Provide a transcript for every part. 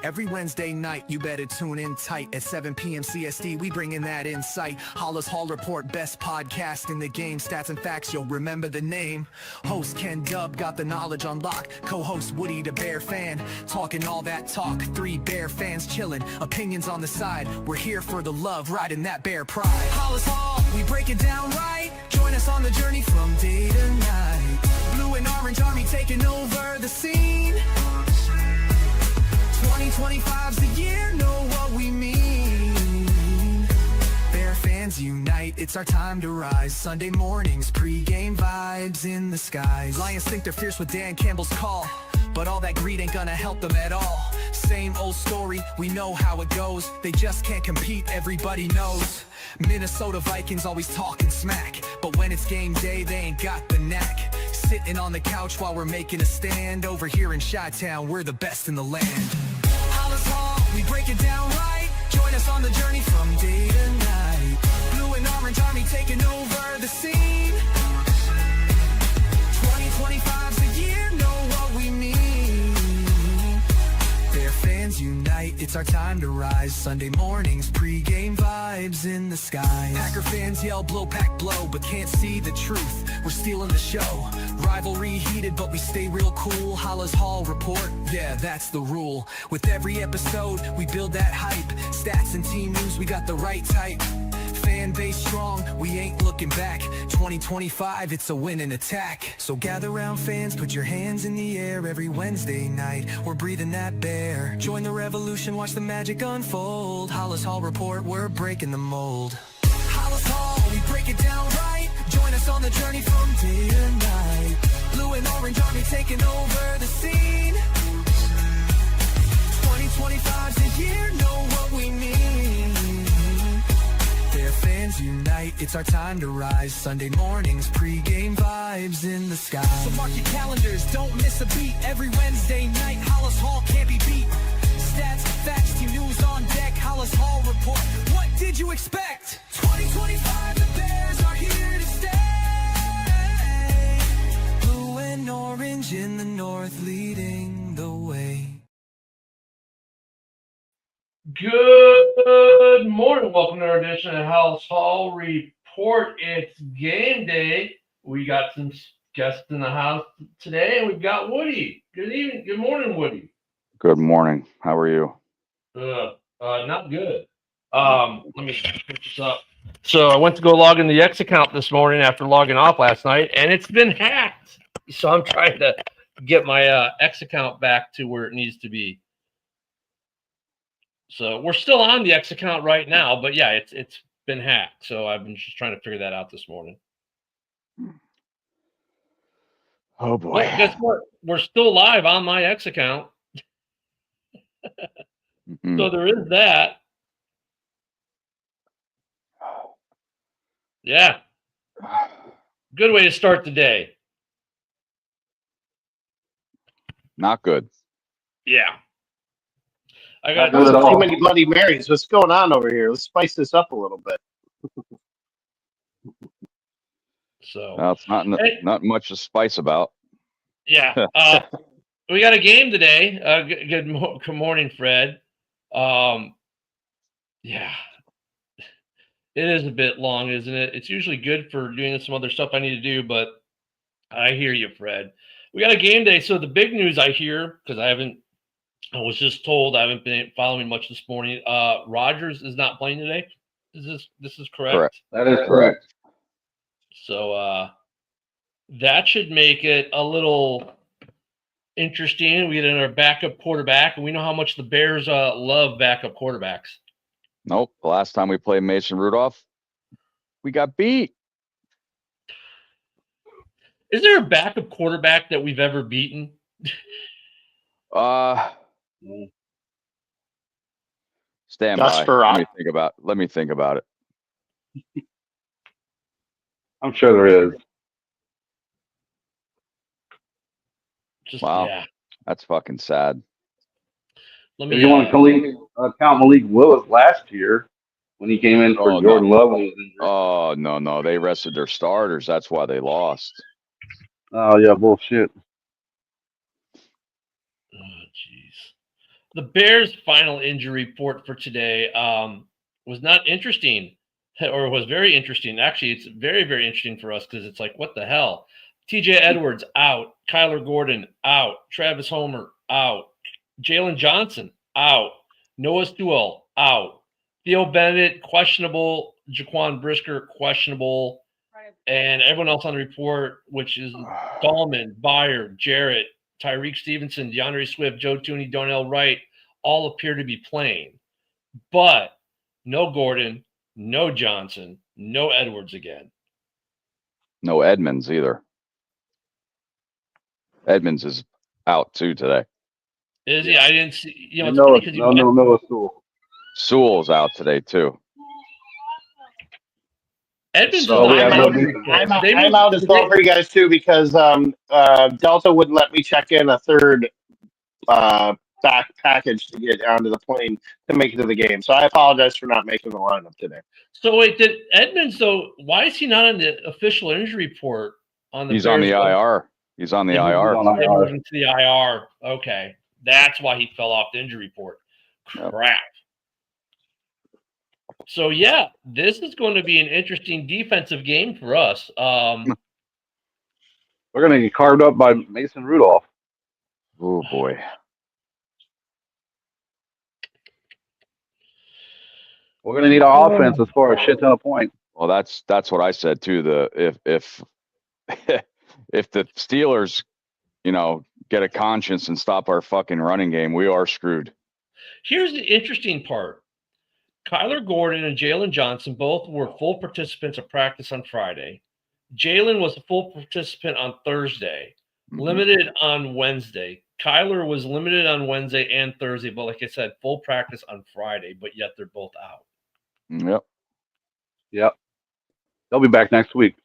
Every Wednesday night, you better tune in tight. At 7 p.m. CST, we bring in that insight. Halas Hall Report, best podcast in the game. Stats and facts, you'll remember the name. Host Ken Dub got the knowledge on lock. Co-host Woody, the Bear fan. Talking all that talk, 3 Bear fans chilling. Opinions on the side, we're here for the love, riding that Bear pride. Halas Hall, we break it down right. Join us on the journey from day to night. Blue and orange army taking over the scene. 2025's the year, know what we mean. Bear fans unite, it's our time to rise. Sunday mornings, pre-game vibes in the skies. Lions think they're fierce with Dan Campbell's call, but all that greed ain't gonna help them at all. Same old story, we know how it goes. They just can't compete, everybody knows. Minnesota Vikings always talking smack, but when it's game day, they ain't got the knack. Sitting on the couch while we're making a stand. Over here in Chi-Town, we're the best in the land. Halas Hall, we break it down right. Join us on the journey from day to night. Blue and orange army taking over the scene. 2025's the year, know what we mean. Bear fans unite, it's our time to rise. Sunday mornings, pre-game vibes in the skies. Packer fans yell blow pack blow, but can't see the truth. We're stealing the show. Rivalry heated, but we stay real cool. Halas Hall Report, yeah, that's the rule. With every episode, we build that hype. Stats and team news, we got the right type. Fan base strong, we ain't looking back. 2025, it's a winning attack. So gather round fans, put your hands in the air. Every Wednesday night, we're breathing that bear. Join the revolution, watch the magic unfold. Halas Hall Report, we're breaking the mold. Halas Hall, we break it down right. Join us on the journey from day to night. Blue and orange army taking over the scene. 2025's the year, know what we mean. Bear fans unite, it's our time to rise. Sunday mornings, pre-game vibes in the sky. So mark your calendars, don't miss a beat. Every Wednesday night, Halas Hall can't be beat. Stats, facts, team news on deck. Halas Hall Report, what did you expect? 2025, the Bears are here to stay. Blue and orange in the north, leading the way. Good morning. Welcome to our edition of Halas Hall Report. It's game day. We got some guests in the house today, and we've got Woody. Good evening. Good morning, Woody. Good morning. How are you? Not good. Let me finish this up. So I went to go log in the X account this morning after logging off last night, and it's been hacked. So I'm trying to get my X account back to where it needs to be. So we're still on the X account right now, but yeah, it's been hacked. So I've been just trying to figure that out this morning. Oh boy. Well, guess what? We're still live on my X account. So there is that. Yeah. Good way to start the day. Not good. Yeah. I got too many Bloody Marys. What's going on over here? Let's spice this up a little bit. So well, it's not much to spice about. Yeah. We got a game today. Good morning, Fred. Yeah. It is a bit long, isn't it? It's usually good for doing some other stuff I need to do, but I hear you, Fred. We got a game day. So the big news I hear, because I was just told, I haven't been following much this morning. Rodgers is not playing today. This is correct? Correct. That is correct. So that should make it a little interesting. We get in our backup quarterback, and we know how much the Bears love backup quarterbacks. Nope. The last time we played Mason Rudolph, we got beat. Is there a backup quarterback that we've ever beaten? Stand by. Let me think about it. I'm sure there is. Wow. Yeah. That's fucking sad. If you want to count Malik Willis last year when he came in for Jordan Love. Oh, no. They rested their starters. That's why they lost. Oh, yeah, bullshit. Oh, jeez. The Bears' final injury report for today was not interesting, or was very interesting. Actually, it's very, very interesting for us because it's like, what the hell? TJ Edwards out, Kyler Gordon out, Travis Homer out, Jalen Johnson out, Noah Sewell out, Theo Bennett questionable, Jaquan Brisker questionable, and everyone else on the report, which is Dahlman, Byer, Jarrett, Tyreek Stevenson, DeAndre Swift, Joe Tooney, Darnell Wright, all appear to be playing. But no Gordon, no Johnson, no Edwards again. No Edmonds either. Edmonds is out too today. Is he? I didn't see. You know, it's No, funny because no, Sewell. Sewell's out today too. Edmonds So was we have on no my defense. report. I'm out as well for you guys too because Delta wouldn't let me check in a third back package to get onto the plane to make it to the game. So I apologize for not making the lineup today. So wait, did Edmonds though? Why is he not on the official injury report on the? He's on the Bears IR. He's on the website? IR. on They IR. moved him to the IR. Okay, that's why he fell off the injury report. Yep. Crap. So yeah, this is going to be an interesting defensive game for us. We're going to get carved up by Mason Rudolph. Oh boy. We're going to need our offense to score a shit ton of points. Well, that's what I said too. If if the Steelers, get a conscience and stop our fucking running game, we are screwed. Here's the interesting part. Kyler Gordon and Jalen Johnson both were full participants of practice on Friday. Jalen was a full participant on Thursday, limited on Wednesday. Kyler was limited on Wednesday and Thursday, but like I said, full practice on Friday, but yet they're both out. Yep. They'll be back next week.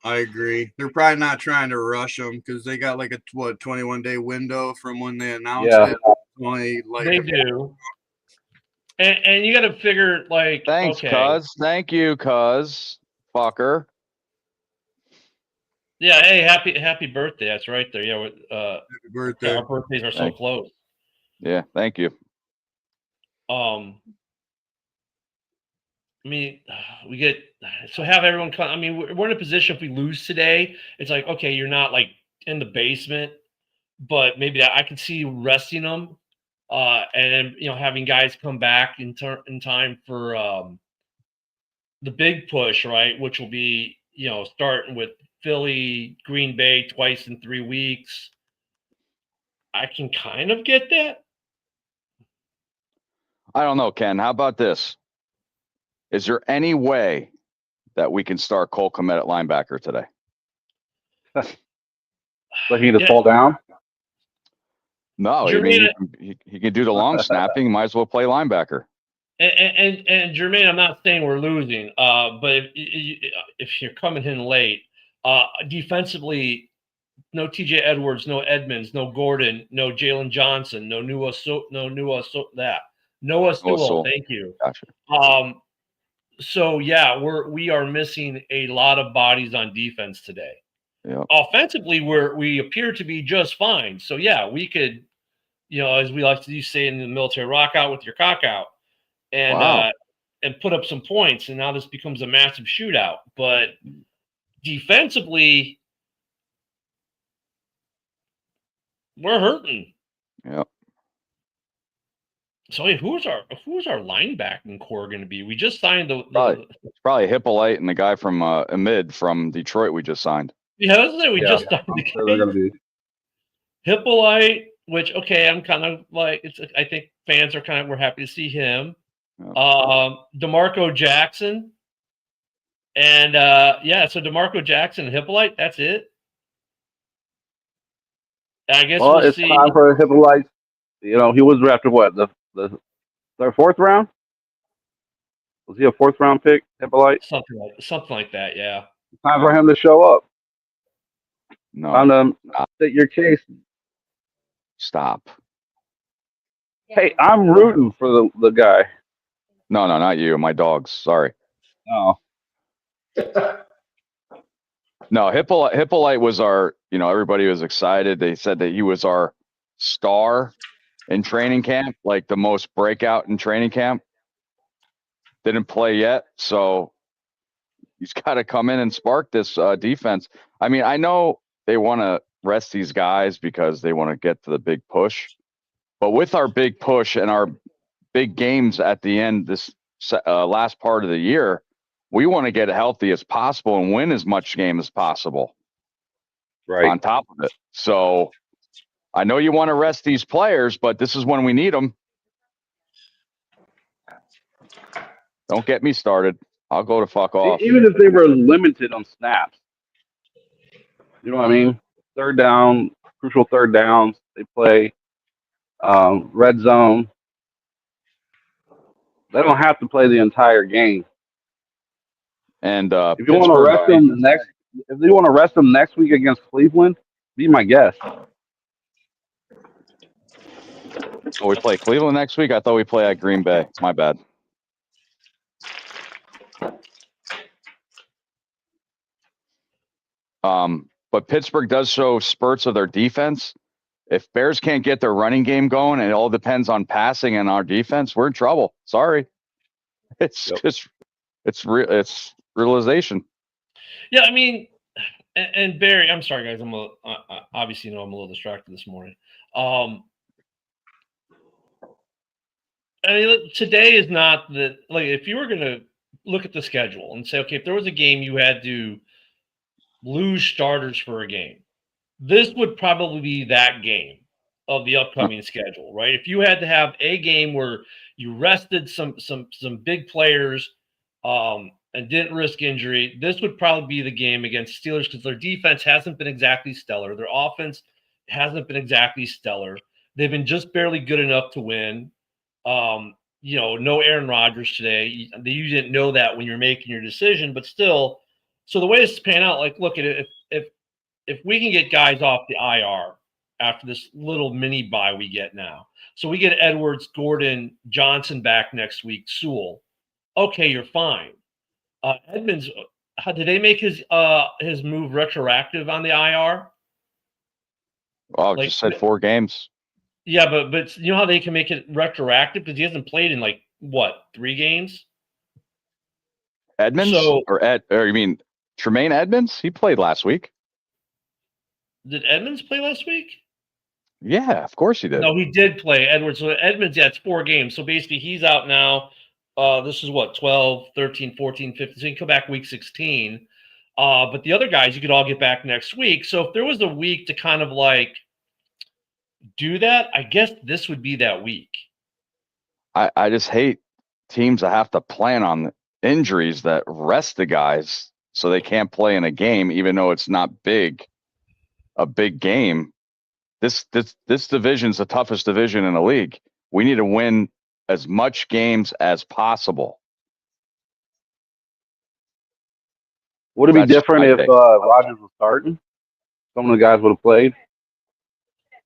I agree. They're probably not trying to rush them because they got like a 21-day window from when they announced it. Only like They do. And you got to figure, like, Thanks, okay. cuz. Thank you, cuz. Fucker. Yeah, hey, happy birthday. That's right there. Yeah, happy birthday. our birthdays are so Thank you. close. Yeah, thank you. I mean, we get so have everyone come. I mean, we're in a position if we lose today, it's like, okay, you're not like in the basement, but maybe I can see resting them, and then having guys come back in time for the big push, right? Which will be starting with Philly, Green Bay twice in 3 weeks. I can kind of get that. I don't know, Ken. How about this? Is there any way that we can start Cole Kmet at linebacker today? So he just fall down? No, I mean, he can do the long snapping. Might as well play linebacker. And Jermaine, I'm not saying we're losing, but if you're coming in late, defensively, no TJ Edwards, no Edmonds, no Gordon, no Jalen Johnson, no Noah Sewell. Thank you. Gotcha. So yeah, we are missing a lot of bodies on defense today. Yeah. Offensively, we appear to be just fine. So yeah, we could, as we like to say in the military, rock out with your cock out, and and put up some points. And now this becomes a massive shootout. But defensively, we're hurting. Yeah. So who's our linebacking core going to be? We just signed It's probably Hippolyte and the guy from Amid from Detroit we just signed. Yeah, just signed the So they're going to be Hippolyte, which I'm kind of like I think fans are we're happy to see him. Yeah. DeMarco Jackson, and so DeMarco Jackson and Hippolyte. That's it. I guess we'll it's see. time for Hippolyte. He was drafted what the fourth round? Was he a fourth round pick, Hippolyte? Something like that. Yeah. Time for him to show up. No. Time to state your case. Stop. Hey, I'm rooting for the guy. No, not you. My dogs. Sorry. Oh. No, Hippolyte was our, everybody was excited. They said that he was our star in training camp, like the most breakout in training camp. Didn't play yet, so he's got to come in and spark this defense. I mean, I know they want to rest these guys because they want to get to the big push, but with our big push and our big games at the end, this last part of the year, we want to get healthy as possible and win as much game as possible. Right. On top of it, so I know you want to rest these players, but this is when we need them. Don't get me started. I'll go to fuck off. Even if they were limited on snaps, you know what I mean? Third down, crucial third downs, they play red zone. They don't have to play the entire game. And if you want to rest them next, if they want to rest them next week against Cleveland, be my guest. Oh, we play Cleveland next week? I thought we play at Green Bay. My bad. But Pittsburgh does show spurts of their defense. If Bears can't get their running game going, and it all depends on passing and our defense, we're in trouble. Sorry. It's just, it's realization. Yeah, I mean, and Barry, I'm sorry, guys. Obviously, I'm a little distracted this morning. I mean, today is not the, like, if you were going to look at the schedule and say, okay, if there was a game you had to lose starters for a game, this would probably be that game of the upcoming schedule, right? If you had to have a game where you rested some big players and didn't risk injury, this would probably be the game against Steelers, because their defense hasn't been exactly stellar. Their offense hasn't been exactly stellar. They've been just barely good enough to win. No Aaron Rodgers today. You didn't know that when you're making your decision, but still. So the way this is panning out, like, look at it. If we can get guys off the IR after this little mini bye we get now, so we get Edwards, Gordon, Johnson back next week, Sewell. Okay, you're fine. Edmonds, did they make his move retroactive on the IR? Oh, just said 4 games. Yeah, but you know how they can make it retroactive, because he hasn't played in 3 games. Edmonds or you mean Tremaine Edmonds? He played last week. Did Edmonds play last week? Yeah, of course he did. No, he did play Edwards. So Edmonds, it's 4 games. So basically he's out now. This is what, 12, 13, 14, 15. So he can come back week 16. But the other guys, you could all get back next week. So if there was a week to kind of do that, I guess this would be that week. I just hate teams that have to plan on injuries that rest the guys so they can't play in a game, even though it's not a big game. This division's the toughest division in the league. We need to win as much games as possible. Would it be different if Rodgers was starting? Some of the guys would have played.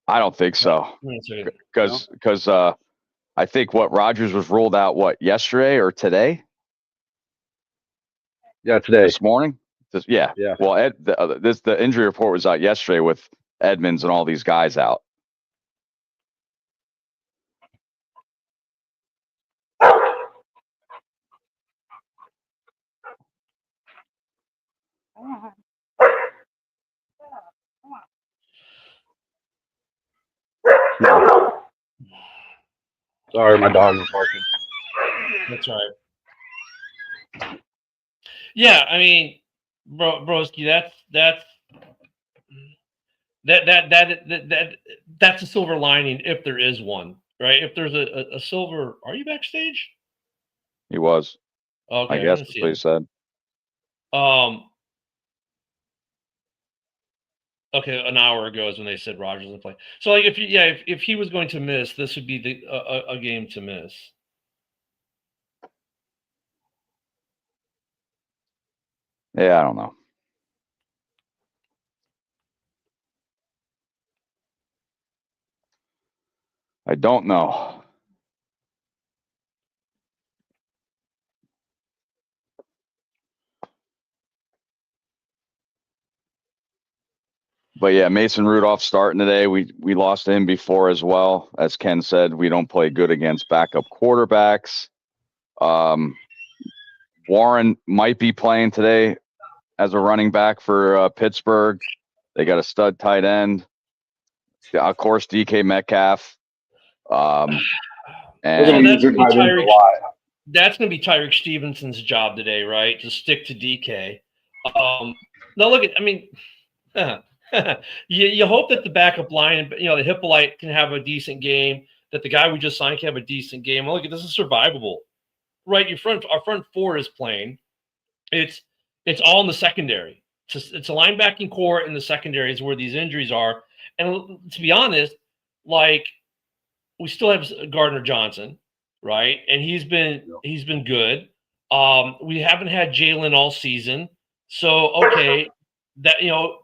I don't think so, because I think Rodgers was ruled out yesterday or today. Yeah, today. This morning. Yeah. Well, the injury report was out yesterday with Edmonds and all these guys out. Sorry, my dog is barking. That's right. Yeah, I mean, broski, that's a silver lining, if there is one, right? If there's a silver, are you backstage? He was. Okay, I guess that's what he said. Okay, an hour ago is when they said Rodgers would play. So, if he was going to miss, this would be a game to miss. Yeah, I don't know. I don't know. But yeah, Mason Rudolph starting today. We lost to him before as well. As Ken said, we don't play good against backup quarterbacks. Warren might be playing today as a running back for Pittsburgh. They got a stud tight end. Of course, DK Metcalf. They're going to use their tight ends a lot. That's going to be Tyreek Stevenson's job today, right? To stick to DK. Now look at, I mean, you hope that the backup line, you know, the Hippolyte can have a decent game, that the guy we just signed can have a decent game. Well, look, this is survivable, right? Our front four is playing. It's all in the secondary. It's a linebacking core in the secondary is where these injuries are. And to be honest, like, we still have Gardner Johnson, right? And he's been good. We haven't had Jalen all season, so okay, that, you know,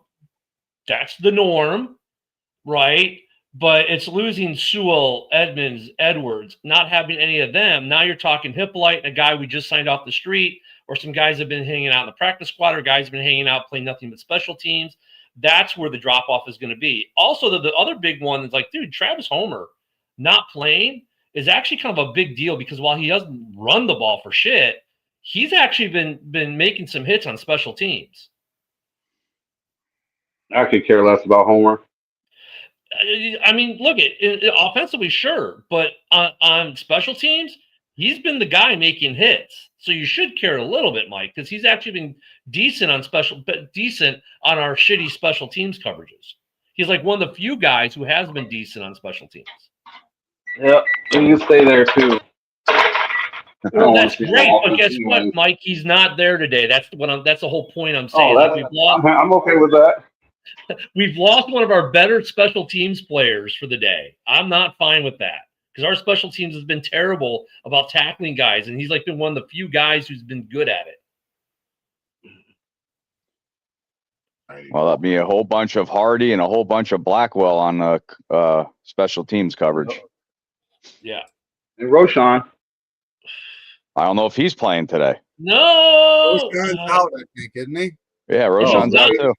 that's the norm, right? But it's losing Sewell, Edmonds, Edwards, not having any of them. Now you're talking Hippolyte, a guy we just signed off the street, or some guys have been hanging out in the practice squad, or guys have been hanging out playing nothing but special teams. That's where the drop off is going to be. Also, the other big one is like, dude, Travis Homer not playing is actually kind of a big deal, because while he doesn't run the ball for shit, he's actually been making some hits on special teams. I could care less about Homer. I mean, look at offensively, sure, but on special teams, he's been the guy making hits. So you should care a little bit, Mike, because he's actually been decent on our shitty special teams coverages. He's like one of the few guys who has been decent on special teams. Yep, and you stay there too. Well, that's great, but guess what, Mike? He's not there today. That's the whole point I'm saying. I'm okay with that. We've lost one of our better special teams players for the day. I'm not fine with that, because our special teams has been terrible about tackling guys, and he's like been one of the few guys who's been good at it. Well, that'd be a whole bunch of Hardy and a whole bunch of Blackwell on the special teams coverage. Yeah. And Roshan. I don't know if he's playing today. No. Roshan's out, I think, isn't he? Yeah, Roshan's out too.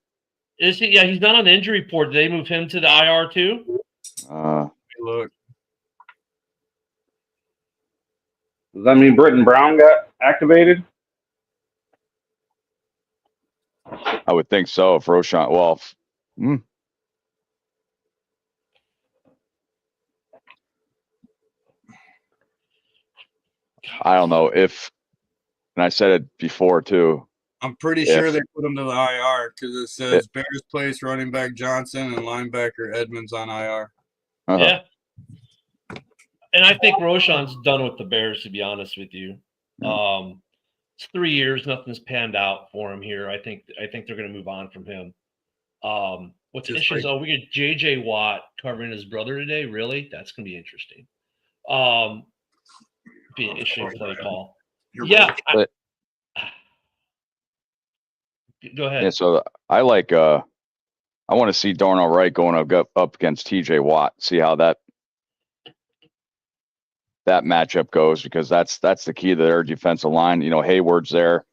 Is he? Yeah, he's not on the injury report. Did they move him to the IR too? Look. Does that mean Britton Brown got activated? I would think so. If Roshan, well, I don't know if, and I said it before too. I'm pretty sure they put him to the IR because it says Bears place running back Johnson and linebacker Edmonds on IR. Yeah. And I think Roshan's done with the Bears, to be honest with you. It's 3 years, nothing's panned out for him here. I think they're going to move on from him. What's interesting is, we get J.J. Watt covering his brother today. Really? That's going to be interesting. Be an interesting play call. Yeah. Go ahead. Yeah, so I like I want to see Darnell Wright going up against TJ Watt, see how that matchup goes, because that's the key to their defensive line. You know, Hayward's there.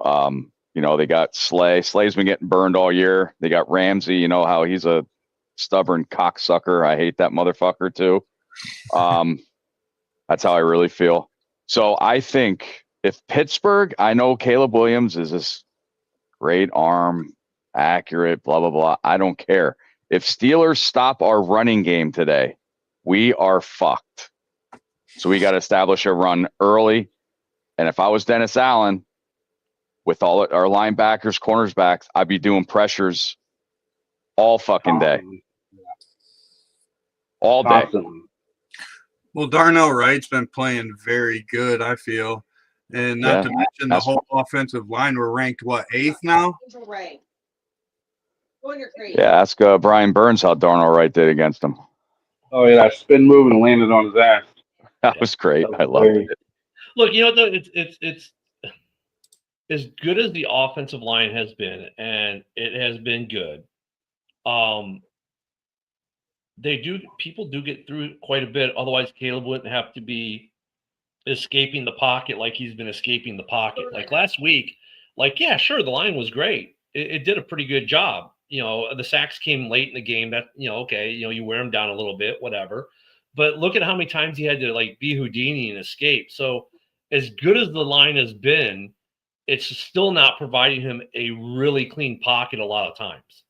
You know, they got Slay. Slay's been getting burned all year. They got Ramsey, you know how he's a stubborn cocksucker. I hate that motherfucker too. That's how I really feel. So I think if Pittsburgh, I know Caleb Williams is this great arm, accurate, blah, blah, blah. I don't care. If Steelers stop our running game today, we are fucked. So we got to establish a run early. And if I was Dennis Allen, with all our linebackers, corners backs, I'd be doing pressures all fucking day. All day. Well, Darnell Wright's been playing very good, I feel. And not to mention the whole offensive line. We're ranked, what, 8th now? Yeah, ask Brian Burns how Darnell Wright did against him. Oh, yeah, that spin move and landed on his ass. That was great. I loved it. Look, you know, though, it's as good as the offensive line has been, and it has been good. People do get through quite a bit. Otherwise, Caleb wouldn't have to be escaping the pocket like he's been escaping the pocket. Like last week, like, yeah, sure, the line was great. It did a pretty good job. The sacks came late in the game. That, okay, you wear him down a little bit, whatever. But look at how many times he had to like be Houdini and escape. So as good as the line has been, it's still not providing him a really clean pocket a lot of times.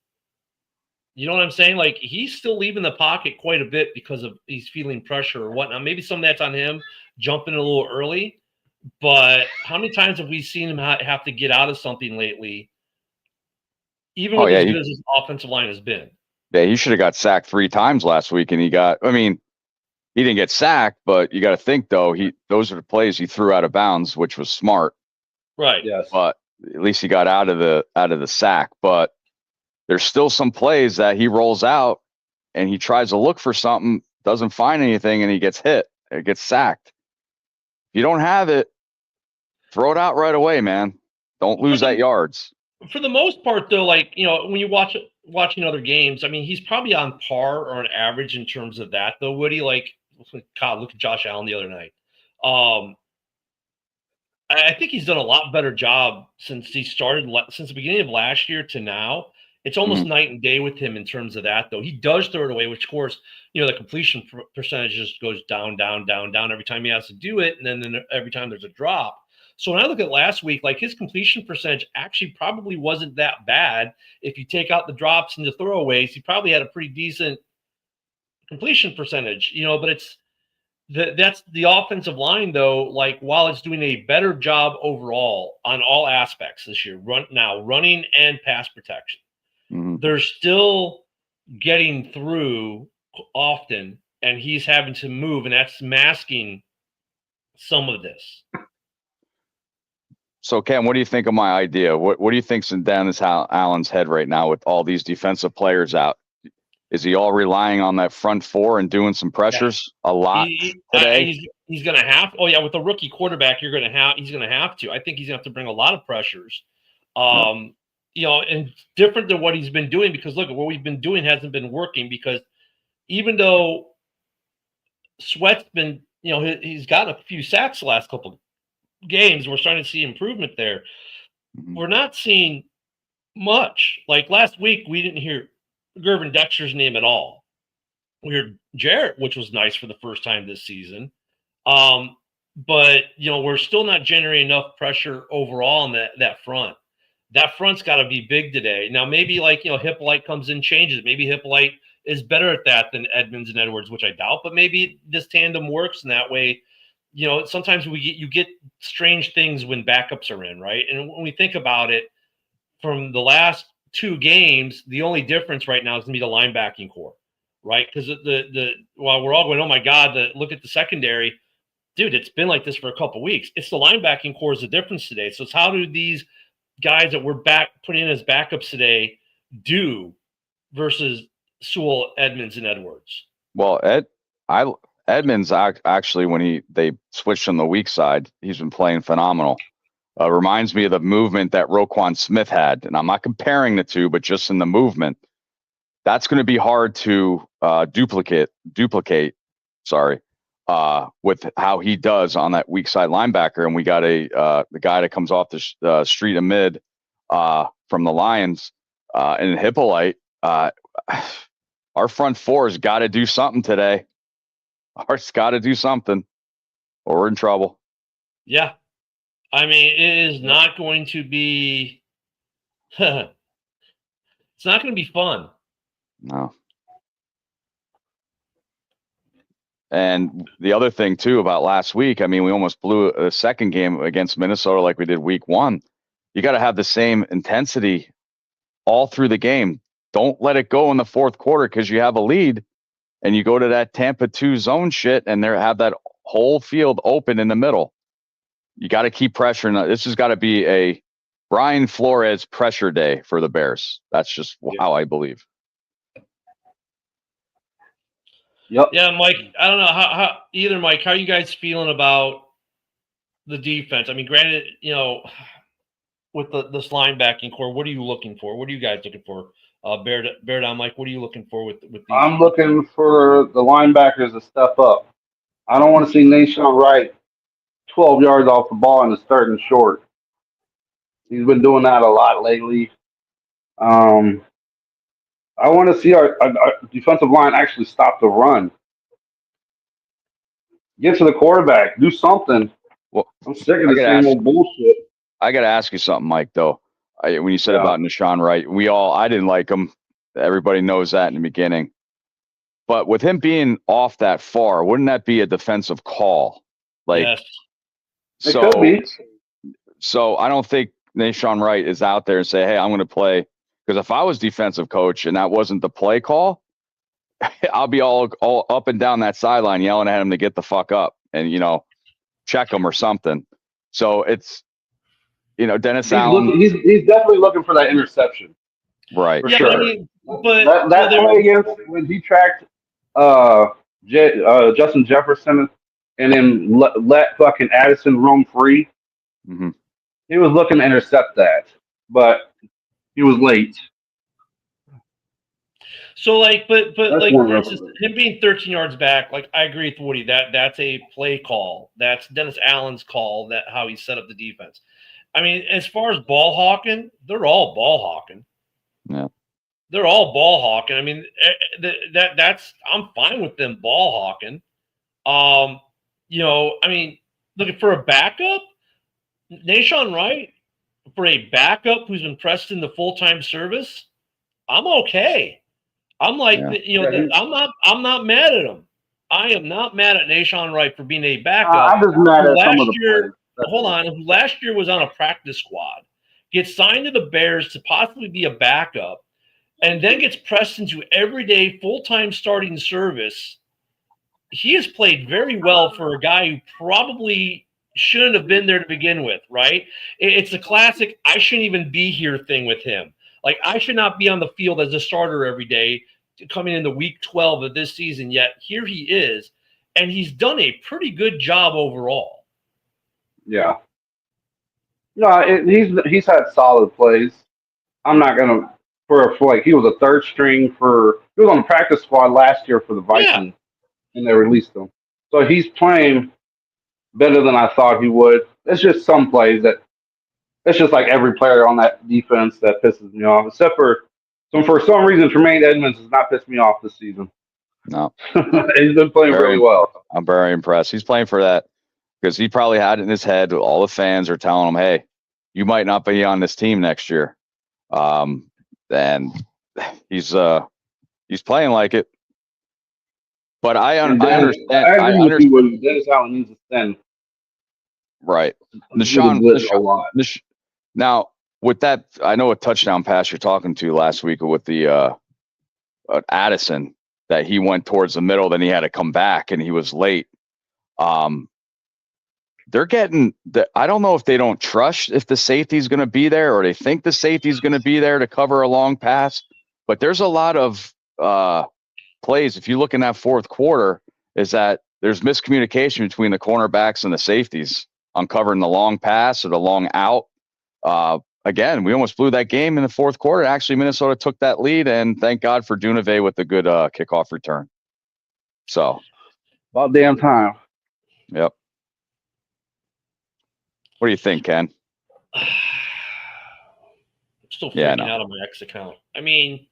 You know what I'm saying? Like, he's still leaving the pocket quite a bit because of he's feeling pressure or whatnot. Maybe some of that's on him jumping a little early. But how many times have we seen him have to get out of something lately, even with as good as his offensive line has been? Yeah, he should have got sacked 3 times last week, and he didn't get sacked, but you got to think, though, those are the plays he threw out of bounds, which was smart. Right. Yes. But at least he got out of the sack. But there's still some plays that he rolls out and he tries to look for something, doesn't find anything, and he gets hit. It gets sacked. If you don't have it, throw it out right away, man. Don't lose that yards. For the most part, though, like, when you watching other games, I mean, he's probably on par or an average in terms of that, though, Woody. Like, God, look at Josh Allen the other night. I think he's done a lot better job since the beginning of last year to now. It's almost night and day with him in terms of that, though. He does throw it away, which, of course, the completion percentage just goes down, down, down, down every time he has to do it, and then every time there's a drop. So when I look at last week, like, his completion percentage actually probably wasn't that bad. If you take out the drops and the throwaways, he probably had a pretty decent completion percentage, but that's the offensive line, though. Like, while it's doing a better job overall on all aspects this year, running and pass protection, they're still getting through often, and he's having to move, and that's masking some of this. So, Ken, what do you think of my idea? What do you think's down this Allen's head right now with all these defensive players out? Is he all relying on that front four and doing some pressures a lot today? He's going to have. Oh yeah, with a rookie quarterback, he's going to have to. I think he's going to have to bring a lot of pressures. And different than what he's been doing, because look, what we've been doing hasn't been working, because even though Sweat's been, he's gotten a few sacks the last couple of games, we're starting to see improvement there. We're not seeing much. Like last week, we didn't hear Gervin Dexter's name at all. We heard Jarrett, which was nice for the first time this season. But we're still not generating enough pressure overall on that front. That front's got to be big today. Now, maybe Hippolyte comes in, changes. Maybe Hippolyte is better at that than Edmonds and Edwards, which I doubt. But maybe this tandem works, and that way, sometimes you get strange things when backups are in, right? And when we think about it, from the last 2 games, the only difference right now is going to be the linebacking core, right? Because while we're all going, oh my God, look at the secondary, dude, it's been like this for a couple of weeks. It's the linebacking core is the difference today. So it's how do these guys that we're putting in as backups today do versus Sewell, Edmonds, and Edwards? Well, Edmonds actually, when they switched on the weak side, he's been playing phenomenal. Reminds me of the movement that Roquan Smith had, and I'm not comparing the two, but just in the movement, that's going to be hard to duplicate. With how he does on that weak side linebacker, and we got the guy that comes off the street of mid from the Lions, and Hippolyte. Our front four has got to do something today. Ours got to do something, or we're in trouble. Yeah. I mean, it is not going to be it's not going to be fun. No. And the other thing, too, about last week, I mean, we almost blew a second game against Minnesota like we did week 1. You got to have the same intensity all through the game. Don't let it go in the fourth quarter because you have a lead and you go to that Tampa 2 zone shit and have that whole field open in the middle. You got to keep pressuring. This has got to be a Brian Flores pressure day for the Bears. That's just how I believe. Yep. Yeah, Mike, I don't know how Mike, how are you guys feeling about the defense? I mean, granted, with this linebacking core, what are you looking for? What are you guys looking for? Bear down, Mike, what are you looking for with these? I'm looking for the linebackers to step up. I don't want to see Nation Wright 12 yards off the ball and it's third and short. He's been doing that a lot lately. I want to see our defensive line actually stop the run. Get to the quarterback. Do something. Well, I'm sick of the same old bullshit. I got to ask you something, Mike, though. When you said about Nashawn Wright, I didn't like him. Everybody knows that in the beginning. But with him being off that far, wouldn't that be a defensive call? Like, yes. It could be. So I don't think Nashawn Wright is out there and say, hey, I'm going to play. Because if I was defensive coach and that wasn't the play call, I'll be all up and down that sideline yelling at him to get the fuck up and, check him or something. So it's, Dennis Allen. He's definitely looking for that interception. Right. For Yeah, sure. I mean, but that play against when he tracked Justin Jefferson and then let fucking Addison roam free. Mm-hmm. He was looking to intercept that, but he was late. So like, but That's like, one for instance, reference. him being 13 yards back, like I agree with Woody. That's a play call. That's Dennis Allen's call. That how he set up the defense. I mean, as far as ball hawking, they're all ball hawking. Yeah. They're all ball hawking. I mean, that's I'm fine with them ball hawking. I mean, looking for a backup, Nashawn Wright, for a backup who's been pressed in the full-time service, I'm okay. I'm like, I'm not mad at him. I am not mad at Nashawn Wright for being a backup. I'm just mad at some of the year, players. hold on, who last year was on a practice squad, gets signed to the Bears to possibly be a backup, and then gets pressed into everyday full-time starting service. He has played very well for a guy who probably shouldn't have been there to begin with, right? It's a classic I shouldn't even be here thing with him. Like, I should not be on the field as a starter every day coming into week 12 of this season, yet here he is, and he's done a pretty good job overall. Yeah. No, he's had solid plays. I'm not going to for like he was a third string he was on the practice squad last year for the Vikings, and they released him. So he's playing better than I thought he would. It's just some plays it's just like every player on that defense that pisses me off, except for some reason Tremaine Edmonds has not pissed me off this season. No. He's been playing really well. I'm very impressed. He's playing for that because he probably had it in his head. All the fans are telling him, hey, you might not be on this team next year. And he's playing like it. But I understand. I agree with you. Dennis Allen needs to stand. Right. Now, with that, I know a touchdown pass you're talking to last week with the Addison that he went towards the middle, then he had to come back and he was late. They're getting I don't know if they don't trust if the safety's going to be there or they think the safety's going to be there to cover a long pass. But there's a lot of plays. If you look in that fourth quarter, is that there's miscommunication between the cornerbacks and the safeties on covering the long pass or the long out. Again, we almost blew that game in the fourth quarter. Actually, Minnesota took that lead, and thank God for Dunave with the good kickoff return. So, about damn time. Yep. What do you think, Ken? I'm still freaking out on my X account. I mean,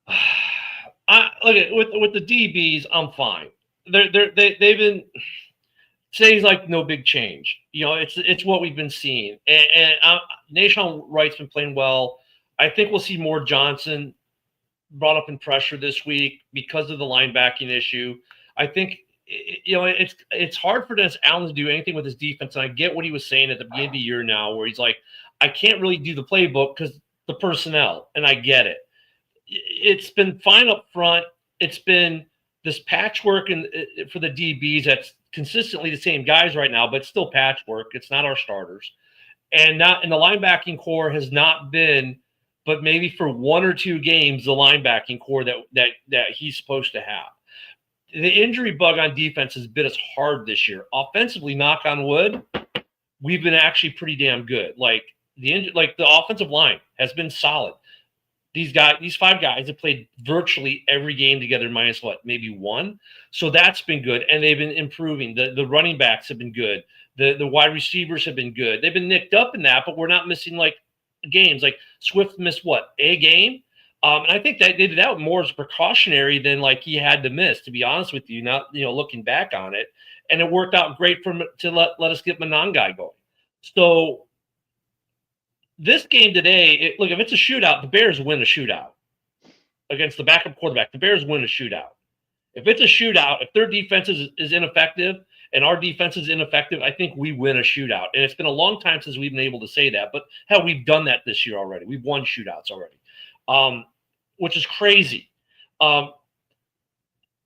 look at with the DBs, I'm fine. They've been today's like no big change. It's what we've been seeing, and Nashawn Wright's been playing well. I think we'll see more Johnson brought up in pressure this week because of the linebacking issue. I think it's hard for Dennis Allen to do anything with his defense, and I get what he was saying at the beginning of the year now, where he's like, I can't really do the playbook because the personnel, and I get it. It's been fine up front. It's been this patchwork for the DBs that's consistently the same guys right now, but still patchwork. It's not our starters. And the linebacking core has not been, but maybe for one or two games, the linebacking core that he's supposed to have. The injury bug on defense has bit us hard this year. Offensively, knock on wood, we've been actually pretty damn good. Like the offensive line has been solid. These 5 guys have played virtually every game together, minus maybe one. So that's been good, and they've been improving. The running backs have been good. The wide receivers have been good. They've been nicked up in that, but we're not missing like games. Like Swift missed a game, And I think that they did that more as precautionary than like he had to miss, to be honest with you, not, looking back on it. And it worked out great to let us get Monangai going. So this game today, look, if it's a shootout, the Bears win a shootout against the backup quarterback. The Bears win a shootout. If it's a shootout, if their defense is ineffective and our defense is ineffective, I think we win a shootout. And it's been a long time since we've been able to say that. But hell, we've done that this year already. We've won shootouts already, which is crazy.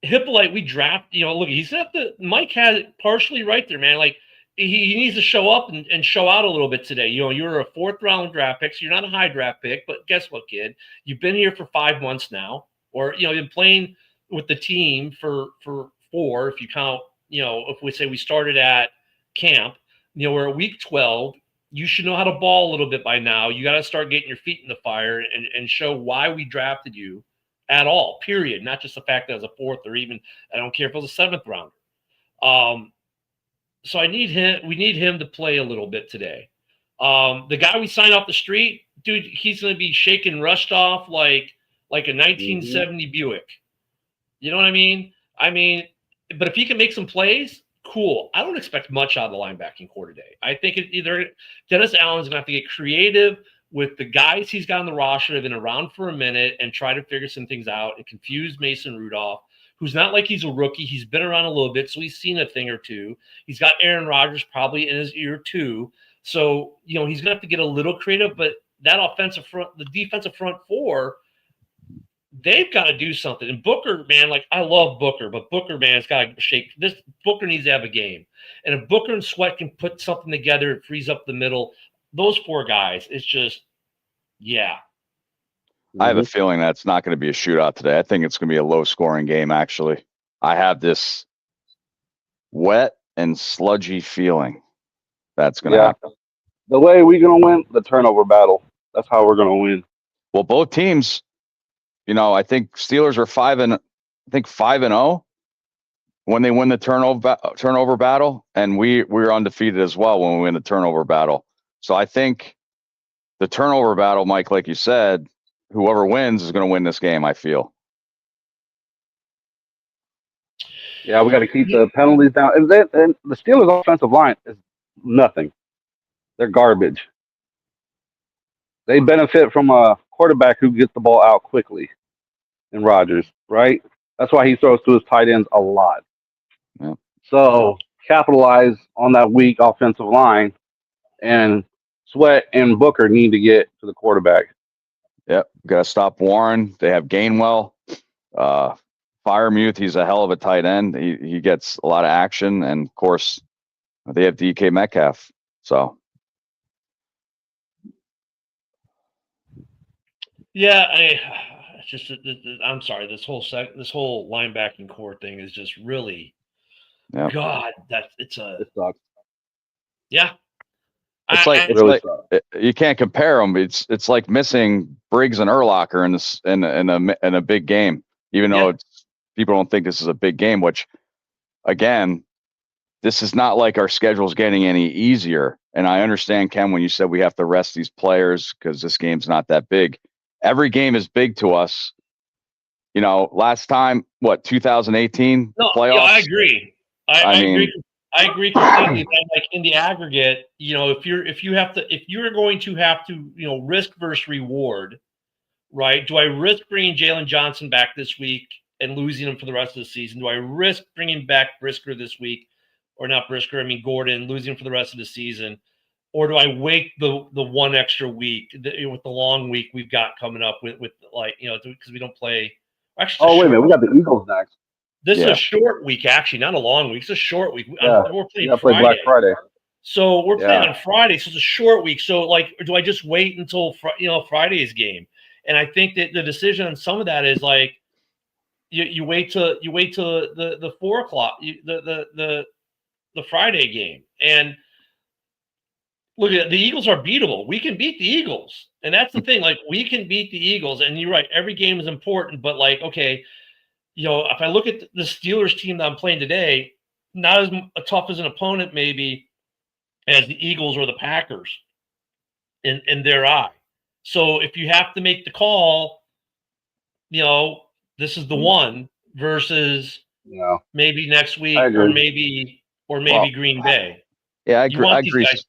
Hippolyte, we draft, look, he's at Mike had it partially right there, man. Like, he needs to show up and show out a little bit today. You're a 4th round draft pick, so you're not a high draft pick, but guess what, kid? You've been here for 5 months now, or, you've been playing with the team for 4, if you count, if we say we started at camp, we're at week 12. You should know how to ball a little bit by now. You got to start getting your feet in the fire and show why we drafted you at all, period. Not just the fact that it was a 4th or even, I don't care if it was a 7th rounder. So we need him to play a little bit today. The guy we signed off the street, dude, he's going to be shaken, rushed off like a 1970 Buick. You know what I mean? But if he can make some plays, cool. I don't expect much out of the linebacking core today. I think either Dennis Allen's going to have to get creative with the guys he's got on the roster that have been around for a minute and try to figure some things out and confuse Mason Rudolph, who's not like he's a rookie. He's been around a little bit, so he's seen a thing or two. He's got Aaron Rodgers probably in his ear too. So, he's going to have to get a little creative, but that the defensive front 4, they've got to do something. And Booker, man, like, I love Booker, but Booker, man, has got to shake this. Booker needs to have a game. And if Booker and Sweat can put something together, it frees up the middle. Those 4 guys, it's just, yeah. I have a feeling that's not going to be a shootout today. I think it's going to be a low-scoring game, actually. I have this wet and sludgy feeling that's going to happen. The way we're going to win, the turnover battle. That's how we're going to win. Well, both teams, I think Steelers are 5-0 when they win the turnover battle, and we're undefeated as well when we win the turnover battle. So I think the turnover battle, Mike, like you said, whoever wins is going to win this game, I feel. Yeah, we got to keep the penalties down. And the Steelers' offensive line is nothing. They're garbage. They benefit from a quarterback who gets the ball out quickly in Rodgers, right? That's why he throws to his tight ends a lot. Yeah. So capitalize on that weak offensive line, and Sweat and Booker need to get to the quarterback. Yep, got to stop Warren. They have Gainwell. Firemuth, he's a hell of a tight end. He gets a lot of action, and of course, they have DK Metcalf. So, yeah, I'm sorry. This whole linebacking core thing is just really, God, it sucks. Yeah. You can't compare them. It's like missing Briggs and Urlacher in a big game, even though people don't think this is a big game. Which, again, this is not like our schedule's getting any easier. And I understand, Ken, when you said we have to rest these players because this game's not that big. Every game is big to us. Last time, 2018 playoffs? Yeah, I agree. I agree. I agree completely. Like, in the aggregate, if you're going to have to, risk versus reward, right? Do I risk bringing Jalen Johnson back this week and losing him for the rest of the season? Do I risk bringing back Brisker this week, or not Brisker? Gordon, losing him for the rest of the season, or do I wait the one extra week with the long week we've got coming up with because we don't play. Actually, wait a minute, we got the Eagles next. This is a short week, actually, not a long week. It's a short week. Yeah. We're playing Friday. Play Black Friday. So we're playing on Friday, so it's a short week. So, do I just wait until Friday's game? And I think that the decision on some of that is like you wait till the 4 o'clock, the Friday game. And look at the Eagles are beatable. We can beat the Eagles, and that's the thing. Like, we can beat the Eagles, and you're right. Every game is important, but okay. If I look at the Steelers team that I'm playing today, not as tough as an opponent maybe as the Eagles or the Packers in their eye. So if you have to make the call, this is the one versus Yeah, maybe next week I or agree. maybe Green Bay. Yeah, I You agree. I want these agree. guys.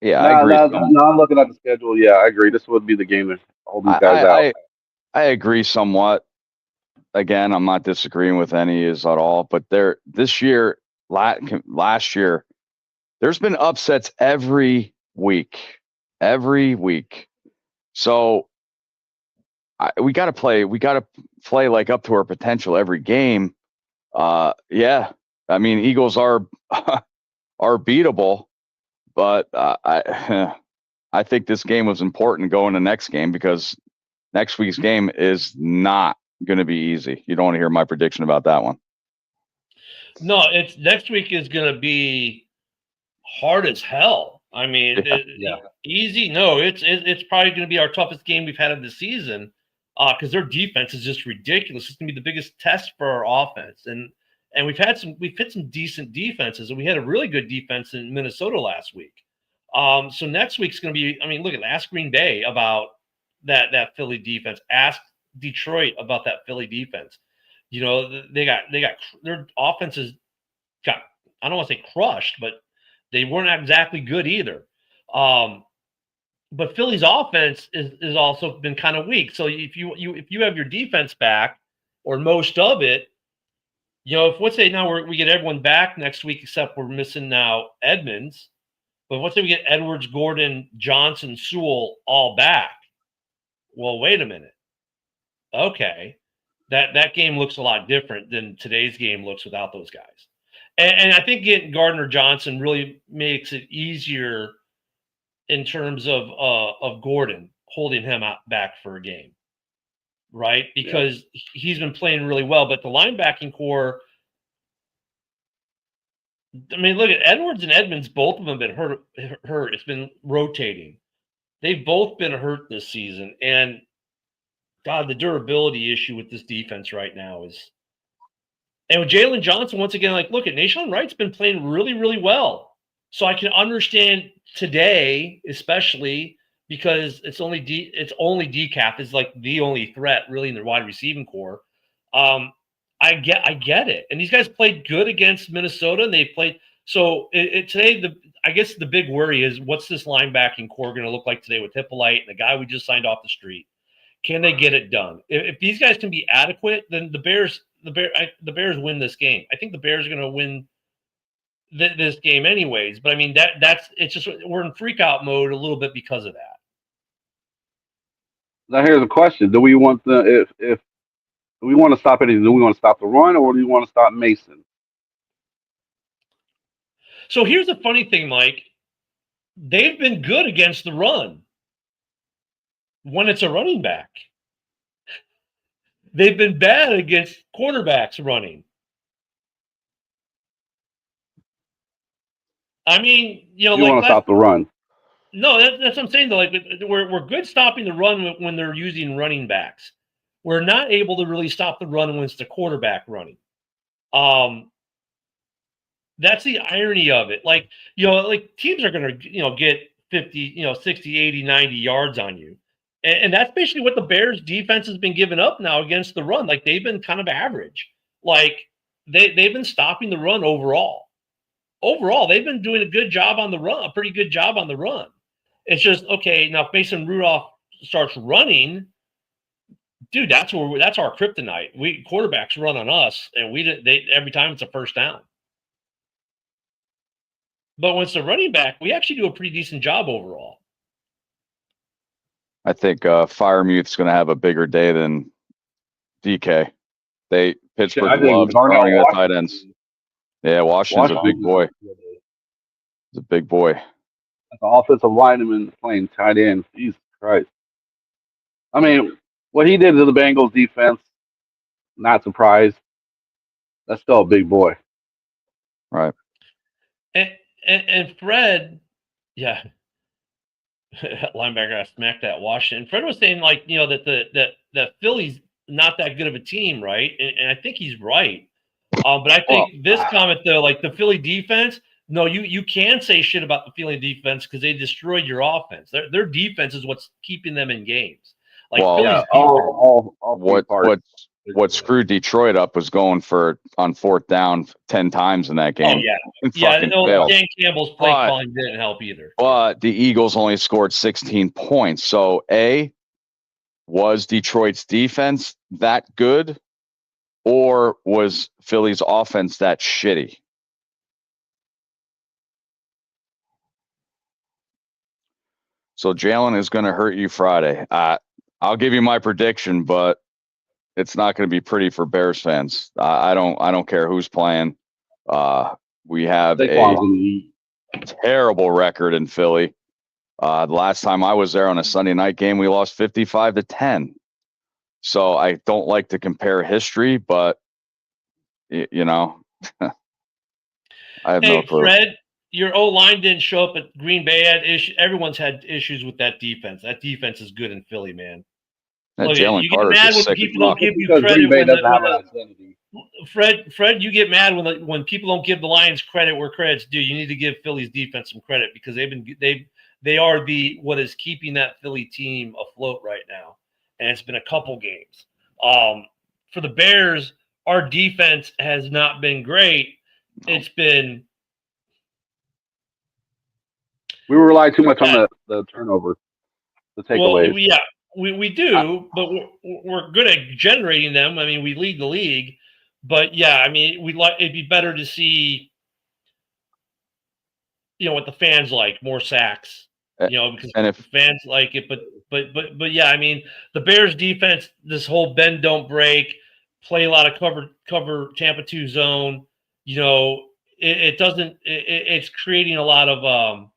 Yeah, I No, agree. no, no, I'm looking at the schedule. Yeah, I agree. This would be the game to hold these I, guys out. I agree somewhat. Again, I'm not disagreeing with any is at all, but this year, last year, there's been upsets every week. So we got to play. We got to play like up to our potential every game. Yeah, I mean, Eagles are are beatable, but I think this game was important going to next game because next week's game is not going to be easy. You don't want to hear my prediction about that one. No, it's next week is going to be hard as hell. I mean, Yeah. easy. No, it's probably going to be our toughest game we've had of the season because their defense is just ridiculous. It's going to be the biggest test for our offense, and we've hit some decent defenses, and we had a really good defense in Minnesota last week. So next week's going to be. I mean, ask Green Bay about that Philly defense. Ask Detroit about that Philly defense. They got their offenses got. I don't want to say crushed, but they weren't exactly good either. But Philly's offense is also been kind of weak. So if you have your defense back or most of it, if let's say now we get everyone back next week except we're missing now Edmonds, but let's say we get Edwards, Gordon, Johnson, Sewell all back. Well, wait a minute. Okay, that game looks a lot different than today's game looks without those guys. And I think getting Gardner Johnson really makes it easier in terms of Gordon holding him out back for a game, right? Because he's been playing really well. But the linebacking core, I mean, look at Edwards and Edmonds. Both of them have been hurt. It's been rotating. They've both been hurt this season. And, God, the durability issue with this defense right now is – and with Jalen Johnson, once again, look at Nahshon Wright's been playing really, really well. So I can understand today, especially because it's only decaf is like the only threat really in the wide receiving core. I get it. And these guys played good against Minnesota, and they played so today. I guess the big worry is what's this linebacking core going to look like today with Hippolyte and the guy we just signed off the street? Can they get it done? If these guys can be adequate, then the Bears win this game. I think the Bears are going to win this game anyways. But I mean it's just we're in freak out mode a little bit because of that. Now here's a question: do we want if we want to stop anything? Do we want to stop the run, or do we want to stop Mason? So here's the funny thing, Mike. They've been good against the run when it's a running back. They've been bad against quarterbacks running. I mean, you want to stop the run. No, that's what I'm saying. Though, we're good stopping the run when they're using running backs. We're not able to really stop the run when it's the quarterback running. That's the irony of it. Teams are going to, get 50, 60, 80, 90 yards on you. And that's basically what the Bears defense has been giving up now against the run. They've been kind of average. They've been stopping the run overall. Overall, they've been doing a good job on the run, a pretty good job on the run. It's just, okay, now if Mason Rudolph starts running, dude, that's our kryptonite. Quarterbacks run on us, and every time it's a first down. But when it's a running back, we actually do a pretty decent job overall. I think Firemuth's going to have a bigger day than DK. Pittsburgh loves throwing the tight ends. Yeah, Washington's a big boy. He's a big boy. That's an offensive lineman playing tight end. Jesus Christ. I mean, what he did to the Bengals defense, not surprised. That's still a big boy. Right. And Fred, yeah. Linebacker smacked that Washington. Fred was saying that Philly's not that good of a team, right? And I think he's right. But I think this comment though, the Philly defense, no, you can say shit about the Philly defense because they destroyed your offense. Their defense is what's keeping them in games. Like Well, Philly's Yeah, defense. all three what parts. screwed Detroit up was going for on fourth down 10 times in that game. Oh yeah, And yeah. fucking No, failed. Dan Campbell's play But- calling didn't help either. But the Eagles only scored 16 points. So was Detroit's defense that good, or was Philly's offense that shitty? So Jalen is going to hurt you Friday. I'll give you my prediction, but it's not going to be pretty for Bears fans. I don't care who's playing. We have a Saquon's gonna eat. terrible record in Philly. The last time I was there on a Sunday night game, we lost 55-10. So I don't like to compare history, but you know, I have no Hey, clue. Fred, your O line didn't show up at Green Bay. Had issues. Everyone's had issues with that defense. That defense is good in Philly, man. That Look, Jalen you get Carter's mad just when sick people as don't give you Because credit Green Bay when doesn't have an identity. Fred, you get mad when people don't give the Lions credit where credit's due. You need to give Philly's defense some credit because they are what is keeping that Philly team afloat right now, and it's been a couple games. For the Bears, our defense has not been great. It's been We rely too much on the turnover, the takeaways. well, yeah, we do, but we're good at generating them. I mean, we lead the league, but yeah, I mean, it'd be better to see, what the fans like, more sacks, because And if fans like it. But yeah, I mean, the Bears defense, this whole bend don't break, play a lot of cover Tampa 2 zone. It doesn't. It's creating a lot of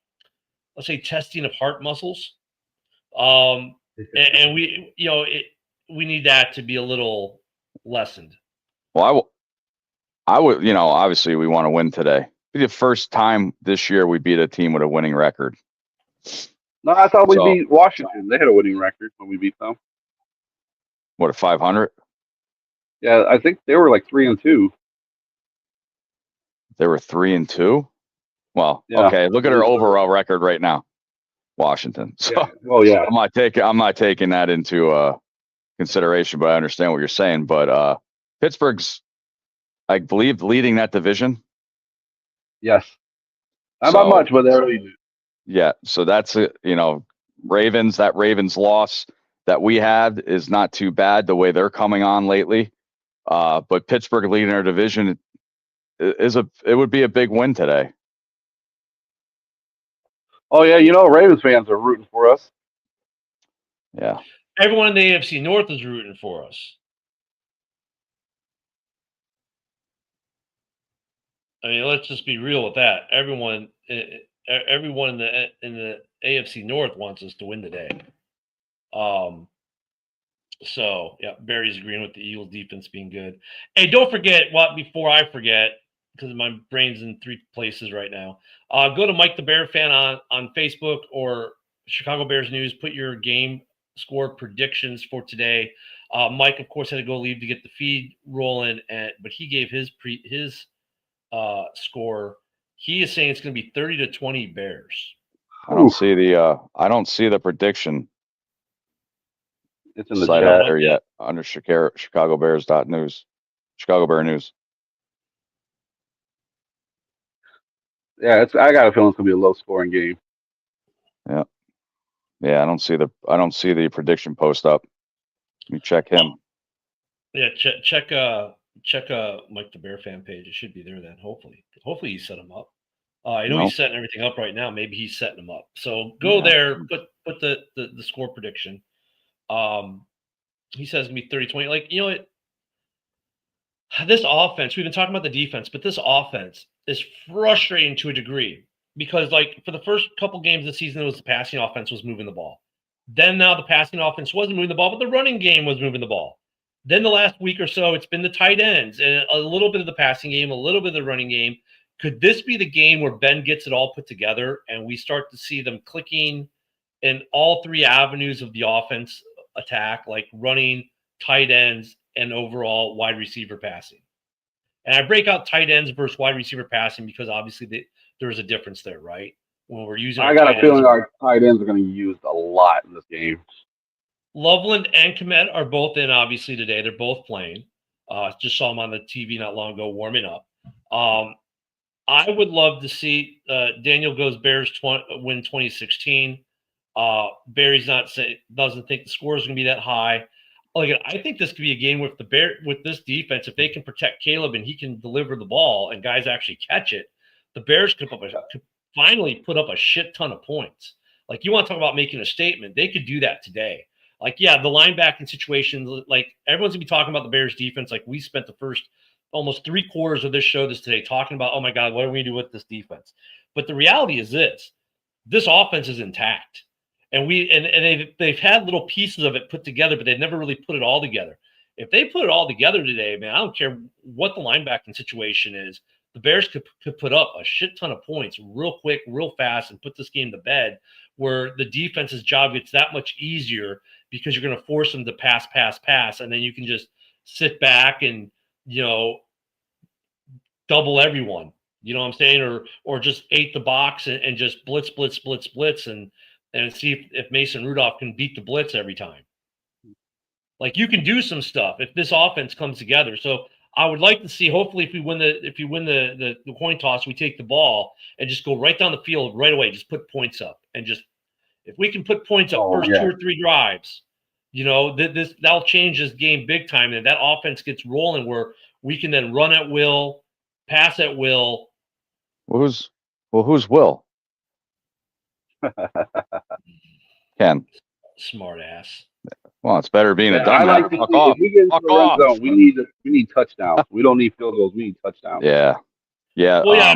let's say testing of heart muscles. And we, we need that to be a little lessened. well, I would, obviously we want to win today. Be the first time this year we beat a team with a winning record. No, I thought we So- beat Washington. They had a winning record when we beat them. What, 500? Yeah, I think they were like 3-2. They were 3-2. Well, Yeah. okay. Look at our overall record right now, Washington. So Yeah. Well, yeah. I'm not taking that into consideration, but I understand what you're saying. But Pittsburgh's, I believe, leading that division. Yes. Not by So- much, but they're leading. Yeah. So that's Ravens. That Ravens loss that we had is not too bad the way they're coming on lately. But Pittsburgh leading our division it would be a big win today. Oh yeah, Ravens fans are rooting for us. Yeah. Everyone in the AFC North is rooting for us. I mean, let's just be real with that. Everyone in the AFC North wants us to win today. So yeah, Barry's agreeing with the Eagles defense being good. Hey, don't forget before I forget, because my brain's in three places right now. Go to Mike the Bear Fan on Facebook or Chicago Bears News. Put your game score predictions for today. Mike, of course, had to go leave to get the feed rolling, but he gave his score. He is saying it's going to be 30-20 Bears. I don't see the prediction It's in the site chat. out there yet under ChicagoBears.news. Chicago Bear News. Yeah, I got a feeling it's gonna be a low scoring game. Yeah, I don't see the prediction post up. Let me check him. Yeah, check Mike the Bear Fan page. It should be there then. Hopefully he set them up. I know Nope. he's setting everything up right now. Maybe he's setting them up. So go there, put the score prediction. He says it's gonna be 30-20. Like, this offense, we've been talking about the defense, but this offense is frustrating to a degree because, like, for the first couple games of the season, it was the passing offense was moving the ball. Then now the passing offense wasn't moving the ball, but the running game was moving the ball. Then the last week or so, it's been the tight ends and a little bit of the passing game, a little bit of the running game. Could this be the game where Ben gets it all put together and we start to see them clicking in all three avenues of the offense attack, like running, tight ends, and overall wide receiver passing? And I break out tight ends versus wide receiver passing because obviously there's a difference there, right? When we're using, I got a feeling our tight ends are going to be used a lot in this game. Loveland and Komet are both in, obviously, today. They're both playing. Just saw them on the TV not long ago warming up. I would love to see Daniel goes Bears win 2016. Barry's doesn't think the score is going to be that high. Like, I think this could be a game with with this defense. If they can protect Caleb and he can deliver the ball and guys actually catch it, the Bears could finally put up a shit ton of points. Like, you want to talk about making a statement? They could do that today. Like, yeah, the linebacking situation. Like, everyone's gonna be talking about the Bears defense. Like, we spent the first almost 3/4 of this show today talking about, oh my God, what are we gonna do with this defense? But the reality is this offense is intact. And they've had little pieces of it put together, but they've never really put it all together. If they put it all together today, man, I don't care what the linebacking situation is. The Bears could put up a shit ton of points real quick, real fast, and put this game to bed, where the defense's job gets that much easier because you're going to force them to pass, and then you can just sit back and, double everyone. You know what I'm saying? Or just ate the box and just blitz, and see if Mason Rudolph can beat the blitz every time. Like, you can do some stuff if this offense comes together. So I would like to see, hopefully, if you win the coin toss, we take the ball and just go right down the field right away. Just put points up, and just, if we can put points up first 2 or 3 drives, that'll change this game big time. And that offense gets rolling where we can then run at will, pass at will. Who's Will? Ken. Smart ass. Well, it's better being a I dumbass. like to Fuck see, off. if we get into Fuck the red off. zone, we need touchdowns. We don't need field goals. We need touchdowns. Yeah. Yeah. Well, yeah,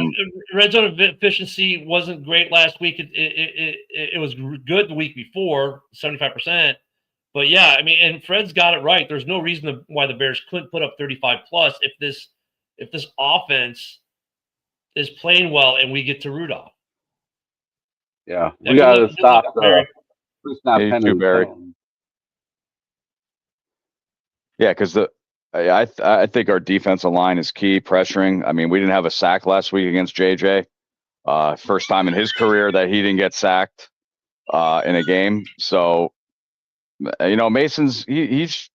red zone efficiency wasn't great last week. It was good the week before, 75%. But yeah, I mean, and Fred's got it right. There's no reason why the Bears couldn't put up 35 plus if this offense is playing well and we get to Rudolph. Yeah, we got to stop the snap penalty. Barry. Yeah, because I think our defensive line is key, pressuring. I mean, we didn't have a sack last week against JJ. First time in his career that he didn't get sacked in a game. So, Mason's he's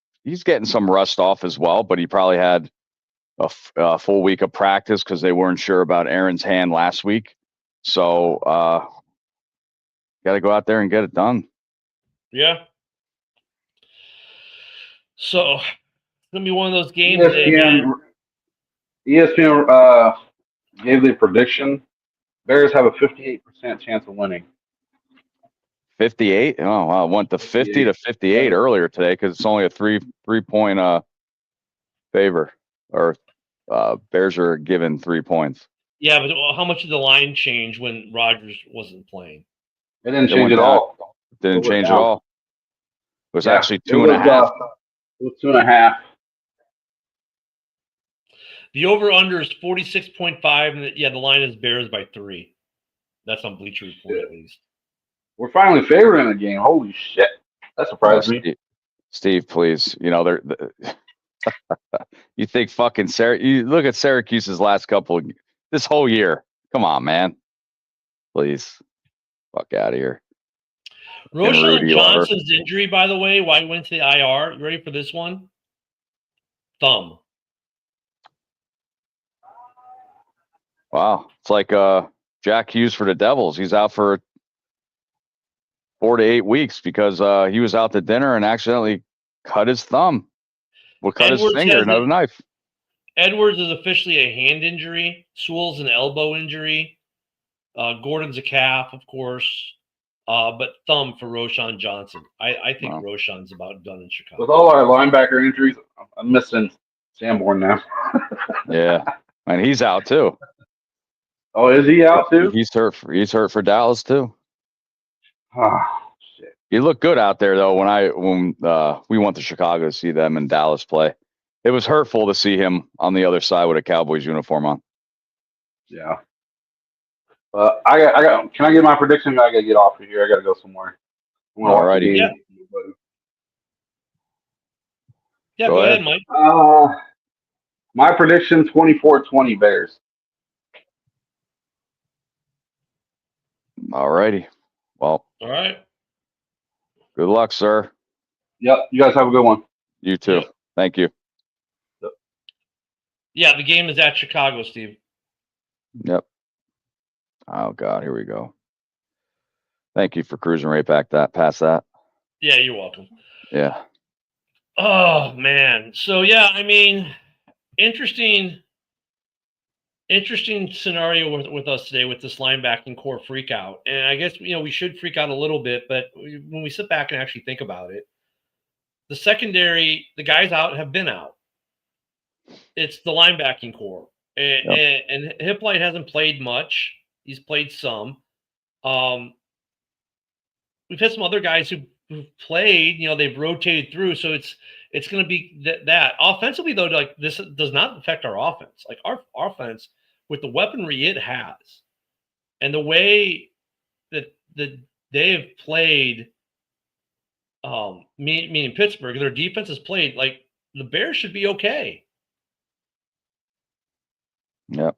getting some rust off as well, but he probably had a full week of practice because they weren't sure about Aaron's hand last week. So, got to go out there and get it done. Yeah. So, it's going to be one of those games today, man. ESPN gave the prediction. Bears have a 58% chance of winning. 58? Oh, wow. Went to 50 to 58 earlier today because it's only a three-point favor. Or Bears are given 3 points. Yeah, but how much did the line change when Rodgers wasn't playing? It didn't change at all. Didn't change at all. It was actually 2.5. It was 2.5. The over-under is 46.5, and the line is Bears by 3. That's on Bleacher Report, at least. We're finally favoring the game. Holy shit. That surprised me. Steve, please. You think fucking you look at Syracuse's last this whole year. Come on, man. Please. Fuck out of here. Roschon Johnson's injury, by the way, why he went to the IR. You ready for this one? Thumb. Wow. It's like Jack Hughes for the Devils. He's out for 4 to 8 weeks because he was out to dinner and accidentally cut his thumb. Cut his finger, another knife. Edwards is officially a hand injury. Sewell's an elbow injury. Gordon's a calf, of course. But thumb for Roschon Johnson. I think Roschon's about done in Chicago. With all our linebacker injuries, I'm missing Sanborn now. Yeah, and he's out too. Oh, is he out too? He's hurt for Dallas too. Oh, shit. He looked good out there though when we went to Chicago to see them in Dallas play. It was hurtful to see him on the other side with a Cowboys uniform on. Yeah. Can I get my prediction? I gotta get off of here. I gotta go somewhere. Alrighty. Yeah, go ahead, Mike. My prediction: 24-20 Bears. Alrighty. Well. All right. Good luck, sir. Yep. You guys have a good one. You too. Yep. Thank you. Yeah, the game is at Chicago, Steve. Yep. Oh God, here we go. Thank you for cruising right back past that. Yeah, you're welcome. Yeah. Oh man. So yeah, I mean, interesting scenario with us today with this linebacking core freak out. And I guess we should freak out a little bit, but when we sit back and actually think about it, the secondary, the guys out have been out. It's the linebacking core. And Hippolyte hasn't played much. He's played some. We've had some other guys who've played, they've rotated through. So it's going to be that offensively though, like this does not affect our offense. Like our offense with the weaponry it has and the way that they have played, meaning Pittsburgh, their defense has played like the Bears should be okay. Yep.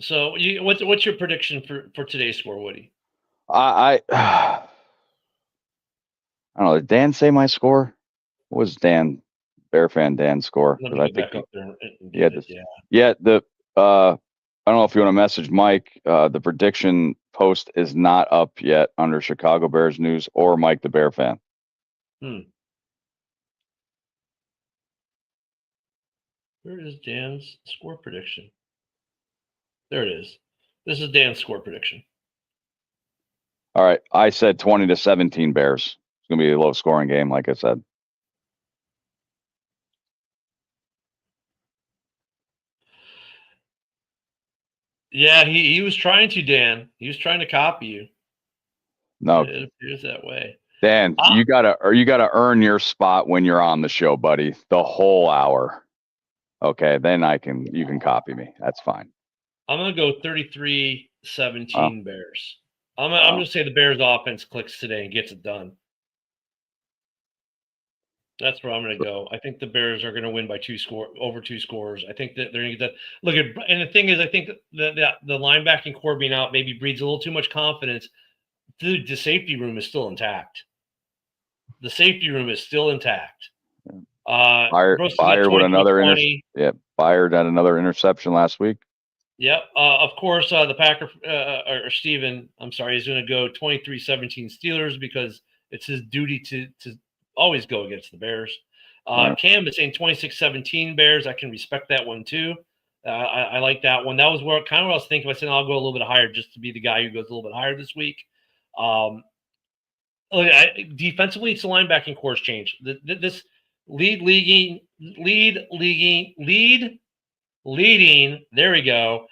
So what's your prediction for today's score, Woody? I don't know. Did Dan say my score? What was Bear fan Dan's score? Let Because me I go think back up there and yeah, get it. yeah. I don't know if you want to message Mike. The prediction post is not up yet under Chicago Bears News or Mike the Bear fan. Where is Dan's score prediction? There it is. This is Dan's score prediction. All right. I said 20-17 Bears. It's going to be a low scoring game, like I said. Yeah, he was trying to, Dan. He was trying to copy you. No. It appears that way. Dan, you gotta earn your spot when you're on the show, buddy. The whole hour. Okay, then you can copy me. That's fine. I'm gonna go 33-17 Bears. I'm gonna say the Bears offense clicks today and gets it done. That's where I'm going to go. I think the Bears are going to win by over 2 scores. I think that they're going to get that. Look at, and the thing is, I think the linebacking core being out maybe breeds a little too much confidence. Dude, the safety room is still intact. The safety room is still intact. Byard with another Byard had another interception last week. Yep. Of course, the Packer or Steven, I'm sorry, he's going to go 23-17 Steelers because it's his duty to always go against the Bears. Cam is saying 26-17 Bears. I can respect that one too. I like that one. That was where kind of what I was thinking. I said I'll go a little bit higher just to be the guy who goes a little bit higher this week. Defensively, it's the linebacking course change. This leading. There we go.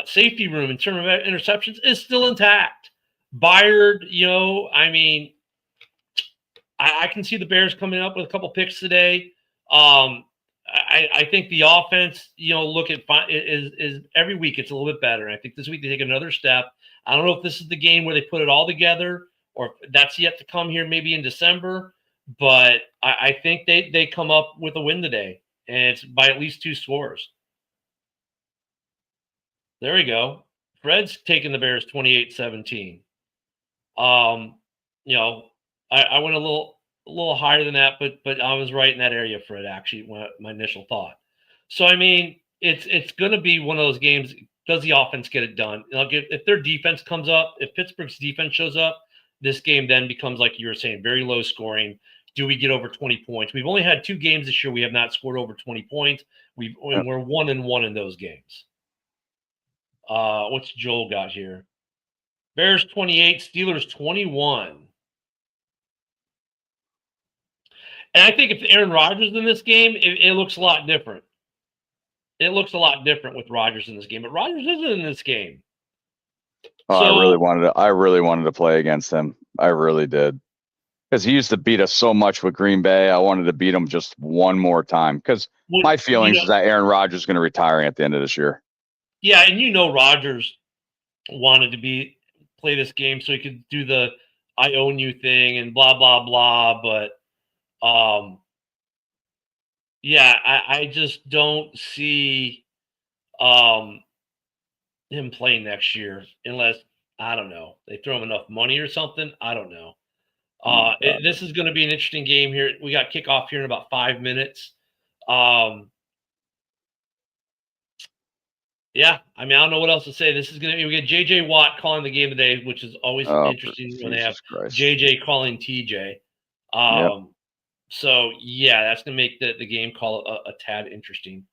Safety room in terms of interceptions is still intact. Byard, I mean, I can see the Bears coming up with a couple picks today. I think the offense, look at is every week it's a little bit better. And I think this week they take another step. I don't know if this is the game where they put it all together or if that's yet to come here maybe in December. But I think they come up with a win today, and it's by at least 2 scores. There we go. Fred's taking the Bears 28-17. I went a little higher than that, but I was right in that area, Fred, actually, my initial thought. So, I mean, it's going to be one of those games. Does the offense get it done? If their defense comes up, if Pittsburgh's defense shows up, this game then becomes, like you were saying, very low scoring. Do we get over 20 points? We've only had 2 games this year. We have not scored over 20 points. We're 1-1 in those games. What's Joel got here? Bears 28, Steelers 21. And I think if Aaron Rodgers is in this game, it looks a lot different. It looks a lot different with Rodgers in this game, but Rodgers isn't in this game. I really wanted to play against him. I really did. Because he used to beat us so much with Green Bay. I wanted to beat him just one more time. Because my feelings is that Aaron Rodgers is going to retire at the end of this year. Yeah, and Rodgers wanted to play this game so he could do the I own you thing and blah, blah, blah. But I just don't see him playing next year unless, I don't know, they throw him enough money or something. I don't know. This is going to be an interesting game here. We got kickoff here in about 5 minutes. Yeah, I mean, I don't know what else to say. This is going to be, we get JJ Watt calling the game today, which is always interesting when they have JJ calling TJ. So yeah, that's going to make the game call a tad interesting.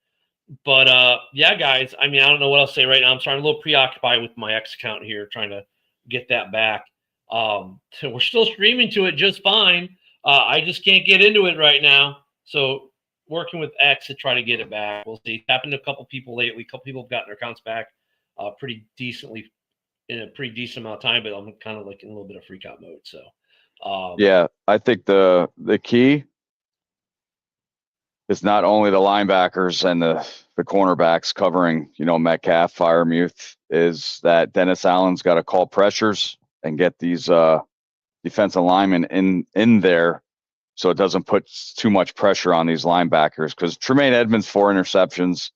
But yeah, guys, I mean, I don't know what else to say right now. I'm sorry, I'm a little preoccupied with my X account here, trying to get that back. So we're still streaming to it just fine. I just can't get into it right now. So working with X to try to get it back. We'll see. It's happened to a couple people lately. A couple people have gotten their accounts back pretty decently in a pretty decent amount of time, but I'm kind of like in a little bit of freak out mode. So yeah, I think the key is not only the linebackers and the cornerbacks covering, Metcalf, Firemuth, is that Dennis Allen's got to call pressures and get these defensive linemen in there so it doesn't put too much pressure on these linebackers. Because Tremaine Edmonds, 4 interceptions.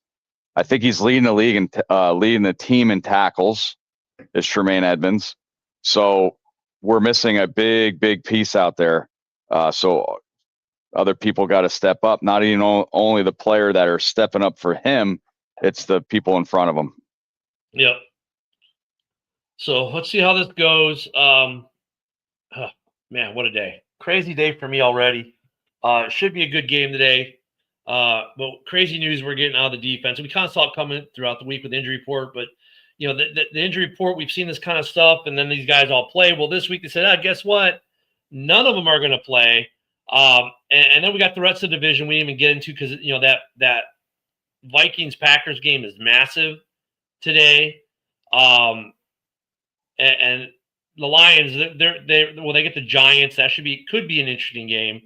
I think he's leading the league and leading the team in tackles is Tremaine Edmonds. So we're missing a big piece out there. So other people got to step up. Not even only the player that are stepping up for him, it's the people in front of him. Yep. So let's see how this goes. Man, what a day. Crazy day for me already. It should be a good game today. But crazy news we're getting out of the defense. We kind of saw it coming throughout the week with the injury report, but the injury report, we've seen this kind of stuff, and then these guys all play. Well, this week they said, guess what? None of them are going to play. And then we got the rest of the division we didn't even get into because that Vikings-Packers game is massive today. And the Lions, they get the Giants. That could be an interesting game.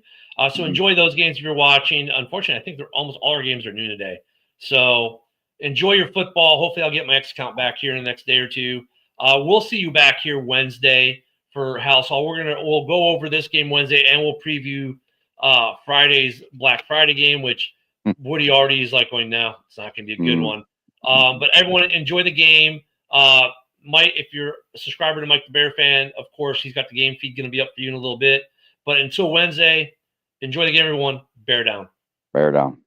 So enjoy those games if you're watching. Unfortunately, I think almost all our games are noon today. So enjoy your football. Hopefully, I'll get my X account back here in the next day or two. We'll see you back here Wednesday for House Hall. We'll go over this game Wednesday, and we'll preview Friday's Black Friday game, which Woody already is like going, no, it's not going to be a good one. But everyone enjoy the game. Mike, if you're a subscriber to Mike the Bear Fan, of course, he's got the game feed going to be up for you in a little bit. But until Wednesday, enjoy the game, everyone. Bear down. Bear down.